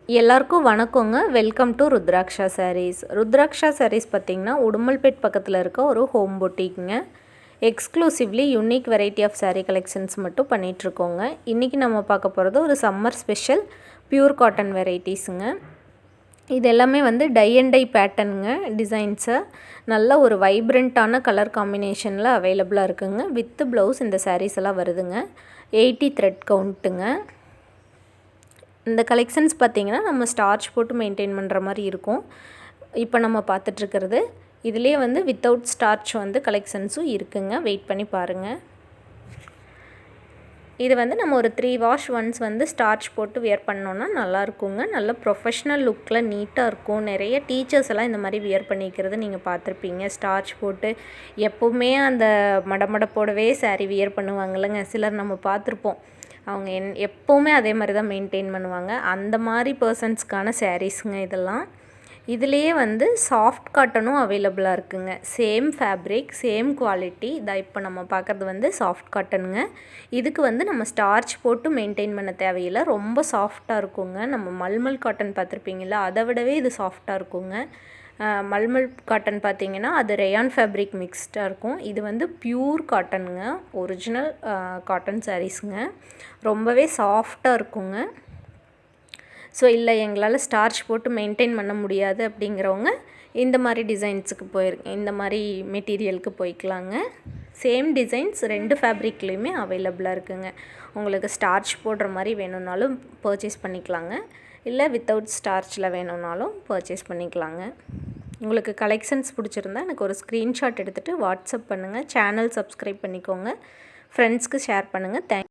எல்லாருக்கும் வணக்கங்க. Welcome to Rudraksha Sarees. Rudraksha Sarees பார்த்திங்கன்னா உடுமல்பேட் பக்கத்தில் இருக்க ஒரு ஹோம் பொட்டிக்குங்க. Exclusively unique variety of sari collections மட்டும் பண்ணிகிட்ருக்கோங்க. இன்றைக்கி நம்ம பார்க்க போகிறது ஒரு சம்மர் ஸ்பெஷல் பியூர் காட்டன் வெரைட்டிஸுங்க. இது எல்லாமே வந்து டை அண்ட் டை பேட்டர்னுங்க. டிசைன்ஸை நல்ல ஒரு வைப்ரண்ட்டான கலர் காம்பினேஷனில் அவைலபிளாக இருக்குங்க. வித் ப்ளவுஸ் இந்த சாரீஸ் எல்லாம் வருதுங்க. 80 த்ரெட் கவுண்ட்டுங்க. இந்த கலெக்ஷன்ஸ் பார்த்திங்கன்னா நம்ம ஸ்டார்ச் போட்டு மெயின்டைன் பண்ணுற மாதிரி இருக்கும். இப்போ நம்ம பார்த்துட்ருக்கிறது இதிலே வந்து வித்தவுட் ஸ்டார்ச் வந்து கலெக்ஷன்ஸும் இருக்குங்க. வெயிட் பண்ணி பாருங்கள். இது வந்து நம்ம ஒரு 3 வாஷ் ஒன்ஸ் வந்து ஸ்டார்ச் போட்டு வியர் பண்ணோன்னா நல்லாயிருக்குங்க. நல்ல ப்ரொஃபஷ்னல் லுக்கில் நீட்டாக இருக்கும். நிறைய டீச்சர்ஸ் எல்லாம் இந்த மாதிரி வியர் பண்ணிக்கிறது நீங்கள் பார்த்துருப்பீங்க. ஸ்டார்ச் போட்டு எப்போவுமே அந்த மடமடப்போடவே சாரீ வியர் பண்ணுவாங்கல்லங்க. சிலர் நம்ம பார்த்துருப்போம். அவங்க எப்போவுமே அதே மாதிரி தான் மெயின்டைன் பண்ணுவாங்க. அந்த மாதிரி பர்சன்ஸ்க்கான சாரீஸுங்க இதெல்லாம். இதுலேயே வந்து சாஃப்ட் காட்டனும் அவைலபிளாக இருக்குங்க. Same fabric, same quality. இப்போ நம்ம பார்க்குறது வந்து சாஃப்ட் காட்டனுங்க. இதுக்கு வந்து நம்ம ஸ்டார்ச் போட்டு மெயின்டைன் பண்ண தேவையில்லை. ரொம்ப சாஃப்டாக இருக்குங்க. நம்ம மல்மல் காட்டன் பார்த்துருப்பீங்களா, அதை விடவே இது சாஃப்டாக இருக்குங்க. மல்மல் காட்டன் பார்த்திங்கன்னா அது ரேயான் ஃபேப்ரிக் மிக்ஸ்டாக இருக்கும். இது வந்து பியூர் காட்டனுங்க. ஒரிஜினல் காட்டன் சாரீஸுங்க. ரொம்பவே சாஃப்டாக இருக்குங்க. ஸோ இல்லை எங்களால் ஸ்டார்ச் போட்டு மெயின்டைன் பண்ண முடியாது அப்படிங்கிறவங்க இந்த மாதிரி டிசைன்ஸுக்கு இந்த மாதிரி மெட்டீரியலுக்கு போய்க்கலாங்க. சேம் டிசைன்ஸ் 2 ஃபேப்ரிக்லேயுமே அவைலபிளாக இருக்குங்க. உங்களுக்கு ஸ்டார்ச் போடுற மாதிரி வேணும்னாலும் பர்ச்சேஸ் பண்ணிக்கலாங்க. இல்லை வித்தவுட் ஸ்டார்ச்சில் வேணும்னாலும் பர்ச்சேஸ் பண்ணிக்கலாங்க. உங்களுக்கு கலெக்ஷன்ஸ் பிடிச்சிருந்தா எனக்கு ஒரு ஸ்க்ரீன்ஷாட் எடுத்துகிட்டு வாட்ஸ்அப் பண்ணுங்கள். சேனல் சப்ஸ்கிரைப் பண்ணிக்கோங்க. ஃப்ரெண்ட்ஸ்க்கு ஷேர் பண்ணுங்கள்.